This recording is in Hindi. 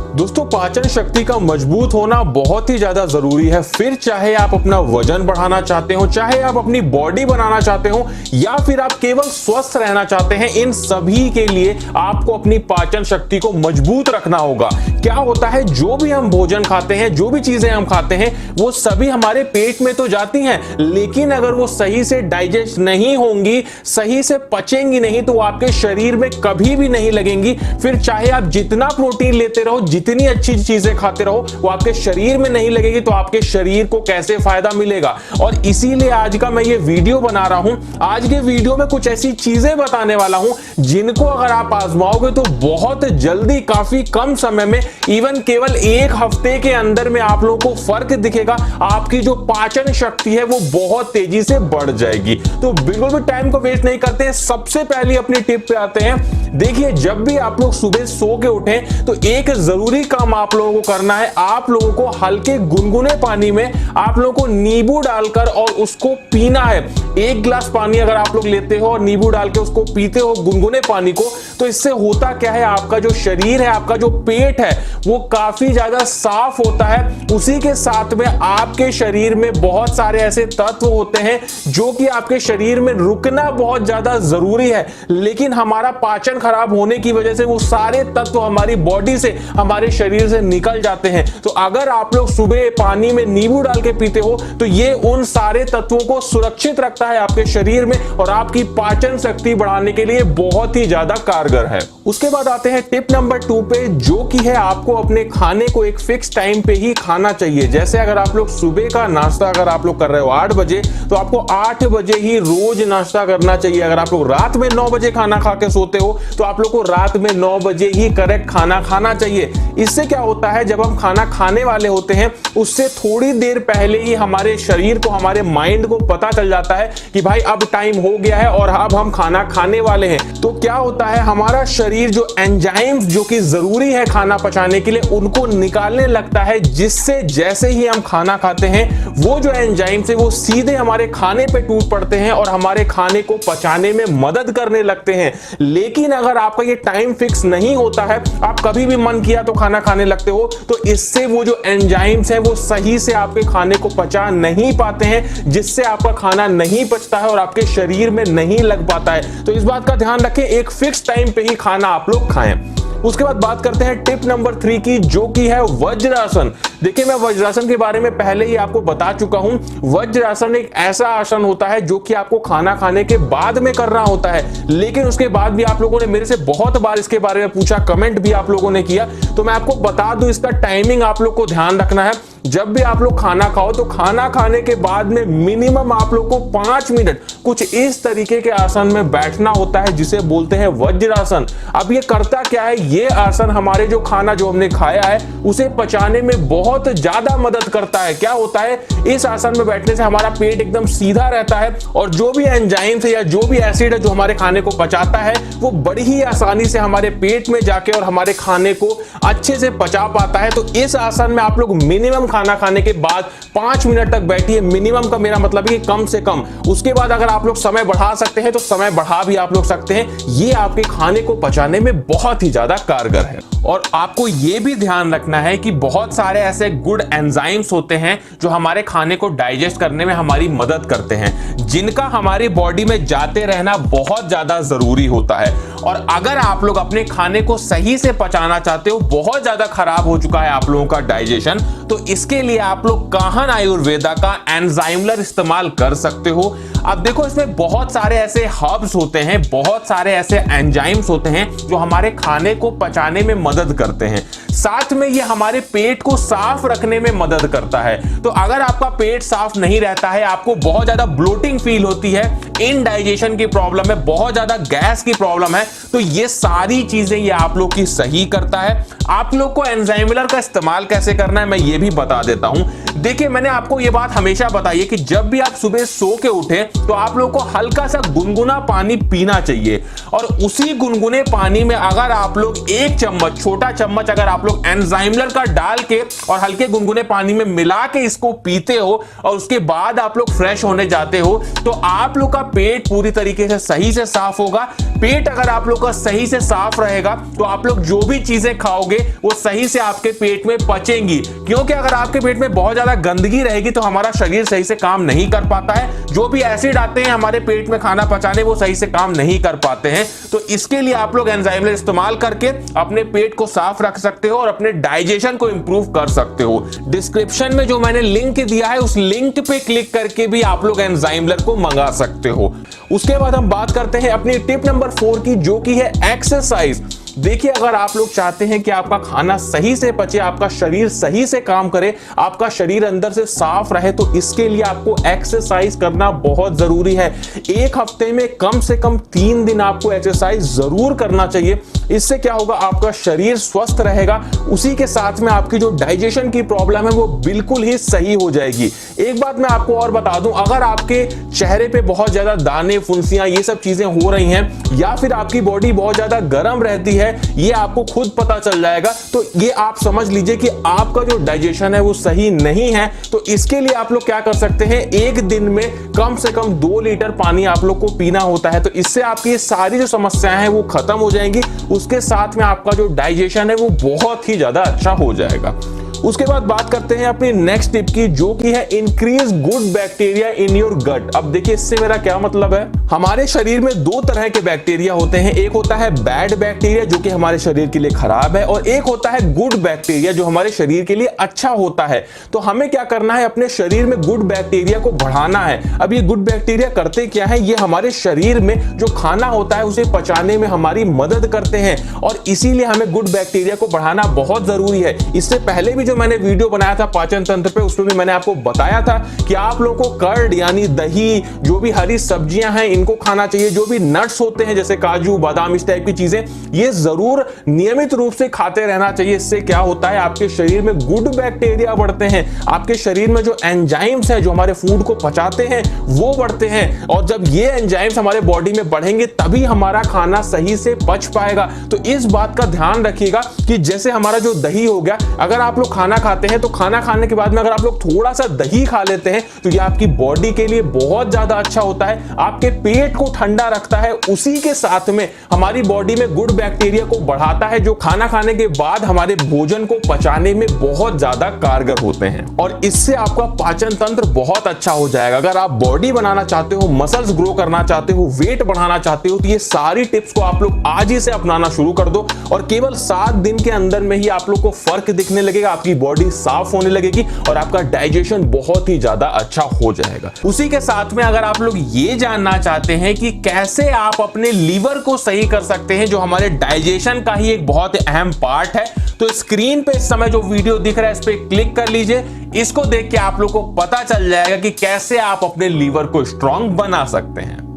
दोस्तों, पाचन शक्ति का मजबूत होना बहुत ही ज्यादा जरूरी है। फिर चाहे आप अपना वजन बढ़ाना चाहते हो, चाहे आप अपनी बॉडी बनाना चाहते हो, या फिर आप केवल स्वस्थ रहना चाहते हैं, इन सभी के लिए आपको अपनी पाचन शक्ति को मजबूत रखना होगा। क्या होता है, जो भी हम भोजन खाते हैं, जो भी चीजें हम खाते हैं, वो सभी हमारे पेट में तो जाती हैं, लेकिन अगर वो सही से डाइजेस्ट नहीं होंगी, सही से पचेंगी नहीं, तो आपके शरीर में कभी भी नहीं लगेंगी। फिर चाहे आप जितना प्रोटीन लेते रहो, जितनी अच्छी चीजें खाते रहो, वो आपके शरीर में नहीं लगेगी, तो आपके शरीर को कैसे फायदा मिलेगा। और इसीलिए आज का मैं ये वीडियो बना रहा हूं। आज के वीडियो में कुछ ऐसी चीजें बताने वाला हूं जिनको अगर आप आजमाओगे तो बहुत जल्दी, काफी कम समय में, इवन केवल एक हफ्ते के अंदर में आप लोगों को फर्क दिखेगा। आपकी जो पाचन शक्ति है वो बहुत तेजी से बढ़ जाएगी। तो बिल्कुल भी टाइम को वेस्ट नहीं करते हैं, सबसे पहले अपनी टिप पे आते हैं। देखिए, जब भी आप लोग सुबह सो के उठें तो एक जरूरी काम आप लोगों को करना है। आप लोगों को हल्के गुनगुने पानी में आप लोगों को नींबू डालकर और उसको पीना है। एक गिलास पानी अगर आप लोग लेते हो और नींबू डाल के उसको पीते हो गुनगुने पानी को, तो इससे होता क्या है, आपका जो शरीर है, आपका जो पेट है, वो काफी ज्यादा साफ होता है। उसी के साथ में आपके शरीर में बहुत सारे ऐसे तत्व होते हैं जो कि आपके शरीर में रुकना बहुत ज्यादा जरूरी है, लेकिन हमारा पाचन खराब होने की वजह से वो सारे तत्व हमारी बॉडी से, हमारे शरीर से निकल जाते हैं। तो अगर आप लोग सुबह पानी में नींबू डाल के पीते हो तो ये उन सारे तत्वों को सुरक्षित रखता है आपके शरीर में और आपकी पाचन शक्ति बढ़ाने के लिए बहुत ही ज्यादा कारगर है। उसके बाद आते हैं टिप नंबर 2 पे, जो कि है आपको अपने खाने को एक फिक्स टाइम पे ही खाना चाहिए। जैसे अगर आप लोग सुबह का नाश्ता अगर आप लोग कर रहे हो 8 बजे, तो आपको 8 बजे ही रोज नाश्ता करना चाहिए। अगर आप लोग रात में 9 बजे खाना खा के सोते हो तो आप लोग को रात में 9 बजे ही करेक्ट खाना खाना चाहिए। इससे क्या होता है, जब हम खाना खाने वाले होते हैं उससे थोड़ी देर पहले ही हमारे शरीर को, हमारे माइंड को पता चल जाता है कि भाई अब टाइम हो गया है और अब हम खाना खाने वाले हैं। तो क्या होता है, हमारा शरीर जो एंजाइम्स जो कि जरूरी है खाना पचाने के लिए, उनको निकालने लगता है, जिससे जैसे ही हम खाना खाते हैं वो जो एंजाइम्स है वो सीधे हमारे खाने पे टूट पड़ते हैं और हमारे खाने को पचाने में मदद करने लगते हैं। लेकिन अगर आपका ये टाइम फिक्स नहीं होता है, आप कभी भी मन किया तो खाना खाने लगते हो, तो इससे वो जो एंजाइम्स हैं वो सही से आपके खाने को पचा नहीं पाते हैं, जिससे आपका खाना नहीं पचता है और आपके शरीर में नहीं लग पाता है। तो इस बात का ध्यान रखें, एक फिक्स टाइम पे ही खाना आप लोग खाएं। उसके बाद बात करते हैं टिप नंबर 3 की, जो कि है वज्रासन। देखिए, मैं वज्रासन के बारे में पहले ही आपको बता चुका हूं। वज्रासन एक ऐसा आसन होता है जो कि आपको खाना खाने के बाद में करना होता है, लेकिन उसके बाद भी आप लोगों ने मेरे से बहुत बार इसके बारे में पूछा, कमेंट भी आप लोगों ने किया, तो मैं आपको बता दूं, इसका टाइमिंग आप लोग को ध्यान रखना है। जब भी आप लोग खाना खाओ तो खाना खाने के बाद में मिनिमम आप लोग को 5 मिनट कुछ इस तरीके के आसन में बैठना होता है, जिसे बोलते हैं वज्रासन। अब ये करता क्या है, ये आसन हमारे जो खाना जो हमने खाया है उसे पचाने में बहुत ज्यादा मदद करता है। क्या होता है, इस आसन में बैठने से हमारा पेट एकदम सीधा रहता है और जो भी एंजाइम्स है या जो भी एसिड है जो हमारे खाने को पचाता है, वो बड़ी ही आसानी से हमारे पेट में जाके और हमारे खाने को अच्छे से पचा पाता है। तो इस आसन में आप लोग मिनिमम खाना खाने के बाद 5 मिनट तक बैठिए। मिनिमम का मेरा मतलब है कि कम से कम। उसके बाद अगर आप लोग समय बढ़ा सकते हैं तो समय बढ़ा भी आप लोग सकते हैं। ये आपके खाने को पचाने में बहुत ही ज्यादा कारगर है। और आपको ये भी ध्यान रखना है कि बहुत सारे ऐसे गुड एंजाइम्स होते हैं जो हमारे खाने को डाइजेस्ट करने में हमारी मदद करते हैं, जिनका हमारी बॉडी में जाते रहना बहुत ज्यादा जरूरी होता है। और अगर आप लोग अपने खाने को सही से पचाना चाहते हो, बहुत ज्यादा खराब हो चुका है आप लोगों का डाइजेशन, तो इसके लिए आप लोग काहन आयुर्वेदा का एंजाइमलर इस्तेमाल कर सकते हो। अब देखो, इसमें बहुत सारे ऐसे हर्ब्स होते हैं, बहुत सारे ऐसे एंजाइम्स होते हैं जो हमारे खाने को पचाने में मदद करते हैं। साथ में ये हमारे पेट को साफ रखने में मदद करता है। तो अगर आपका पेट साफ नहीं रहता है, आपको बहुत ज्यादा ब्लोटिंग फील होती है, इनडाइजेशन की प्रॉब्लम है, बहुत ज्यादा गैस की प्रॉब्लम है, तो ये सारी चीजें ये आप लोग की सही करता है। आप लोग को एंजाइमलर का इस्तेमाल कैसे करना है मैं ये भी बता देता हूं। देखिए, मैंने आपको ये बात हमेशा बताई है कि जब भी आप सुबह सो के उठे तो आप लोग को हल्का सा गुनगुना पानी पीना चाहिए, और उसी गुनगुने पानी में अगर आप लोग एक चम्मच, छोटा चम्मच अगर आप लोग एंजाइमलर का डाल के और हल्के गुनगुने पानी में मिला के इसको पीते हो और उसके बाद आप लोग फ्रेश होने जाते हो, तो आप लोग का पेट पूरी तरीके से सही से साफ होगा। पेट अगर आप लोग का सही से साफ रहेगा तो आप लोग जो भी चीजें खाओगे वो सही से आपके पेट में पचेंगी, क्योंकि अगर आपके पेट में बहुत ज्यादा गंदगी रहेगी तो हमारा शरीर सही से काम नहीं कर पाता है। जो भी एसिड आते हैं हमारे पेट में खाना पचाने, वो सही से काम नहीं कर पाते हैं। तो इसके लिए आप लोग एंजाइमलर इस्तेमाल करके अपने पेट को साफ रख सकते हो और अपने डाइजेशन को इंप्रूव कर सकते हो। डिस्क्रिप्शन में जो मैंने लिंक दिया है उस लिंक पे क्लिक करके भी आप लोग एंजाइमलर को मंगा सकते हो। उसके बाद हम बात करते हैं अपनी टिप नंबर 4 की, जो की है एक्सरसाइज। देखिए, अगर आप लोग चाहते हैं कि आपका खाना सही से पचे, आपका शरीर सही से काम करे, आपका शरीर अंदर से साफ रहे, तो इसके लिए आपको एक्सरसाइज करना बहुत जरूरी है। एक हफ्ते में कम से कम 3 दिन आपको एक्सरसाइज जरूर करना चाहिए। इससे क्या होगा, आपका शरीर स्वस्थ रहेगा, उसी के साथ में आपकी जो डाइजेशन की प्रॉब्लम है वो बिल्कुल ही सही हो जाएगी। एक बात मैं आपको और बता दूं, अगर आपके चेहरे पे बहुत ज्यादा दाने, फुंसियां, ये सब चीजें हो रही हैं, या फिर आपकी बॉडी बहुत ज्यादा गर्म रहती है, ये आपको खुद पता चल जाएगा, तो ये आप समझ लीजिए कि आपका जो डाइजेशन है वो सही नहीं है। तो इसके लिए आप लोग क्या कर सकते हैं, एक दिन में कम से कम 2 लीटर पानी आप लोग को पीना होता है। तो इससे आपकी ये सारी जो समस्याएं हैं वो खत्म हो जाएंगी, उसके साथ में आपका जो डाइजेशन है वो बहुत ही ज्यादा अच्छा हो जाएगा। उसके बाद बात करते हैं अपनी नेक्स्ट टिप की, जो की है increase good bacteria in your gut. अब देखिए, इससे मेरा क्या मतलब है, हमारे शरीर में 2 तरह के बैक्टीरिया होते हैं। एक होता है बैड बैक्टीरिया जो कि हमारे शरीर के लिए खराब है, और एक होता है गुड बैक्टीरिया जो हमारे शरीर के लिए अच्छा होता है। तो हमें क्या करना है, अपने शरीर में गुड बैक्टीरिया को बढ़ाना है। अब ये गुड बैक्टीरिया करते क्या है, ये हमारे शरीर में जो खाना होता है उसे पचाने में हमारी मदद करते हैं, और इसीलिए हमें गुड बैक्टीरिया को बढ़ाना बहुत जरूरी है। इससे पहले भी जो मैंने वीडियो बनाया था पाचन तंत्र पे, उसमें भी मैंने आपको बताया था कि आप लोगों को कर्ड यानी दही, जो भी हरी सब्जियां हैं इनको खाना चाहिए। जो भी नट्स होते हैं जैसे काजू, बादाम, इस टाइप की चीजें, ये जरूर नियमित रूप से खाते रहना चाहिए। इससे क्या होता है, आपके शरीर में गुड बैक्टीरिया बढ़ते हैं, आपके शरीर में जो एंजाइम्स हैं जो हमारे फूड को पचाते हैं वो बढ़ते हैं, और जब ये एंजाइम्स हमारे बॉडी में बढ़ेंगे तभी हमारा खाना सही से पच पाएगा। तो इस बात का ध्यान रखिएगा कि जैसे हमारा जो दही हो गया, अगर आप लोग खाना खाते हैं तो खाना खाने के बाद में अगर आप लोग थोड़ा सा दही खा लेते हैं तो ये आपकी बॉडी के लिए बहुत ज्यादा अच्छा होता है, आपके पेट को ठंडा रखता है, उसी के साथ में हमारी बॉडी में गुड बैक्टीरिया को बढ़ाता है, जो खाना खाने के बाद हमारे भोजन को पचाने में बहुत ज्यादा कारगर होते हैं, और इससे आपका पाचन तंत्र बहुत अच्छा हो जाएगा। अगर आप बॉडी बनाना चाहते हो, मसल्स ग्रो करना चाहते हो, वेट बढ़ाना चाहते हो, तो ये सारी टिप्स को आप लोग आज ही से अपनाना शुरू कर दो, और केवल 7 दिन के अंदर में ही आप लोग को फर्क दिखने लगेगा, आपकी बॉडी साफ होने लगेगी और आपका डाइजेशन बहुत ही ज्यादा अच्छा हो जाएगा। उसी के साथ में अगर आप लोग ये जानना चाहते हैं कि कैसे आप अपने लीवर को सही कर सकते हैं, जो हमारे डाइजेशन का ही एक बहुत अहम पार्ट है, तो स्क्रीन पे इस समय जो वीडियो दिख रहा है इस पे क्लिक कर लीजिए। इसको देख के आप लोग को पता चल जाएगा कि कैसे आप अपने लीवर को स्ट्रांग बना सकते हैं।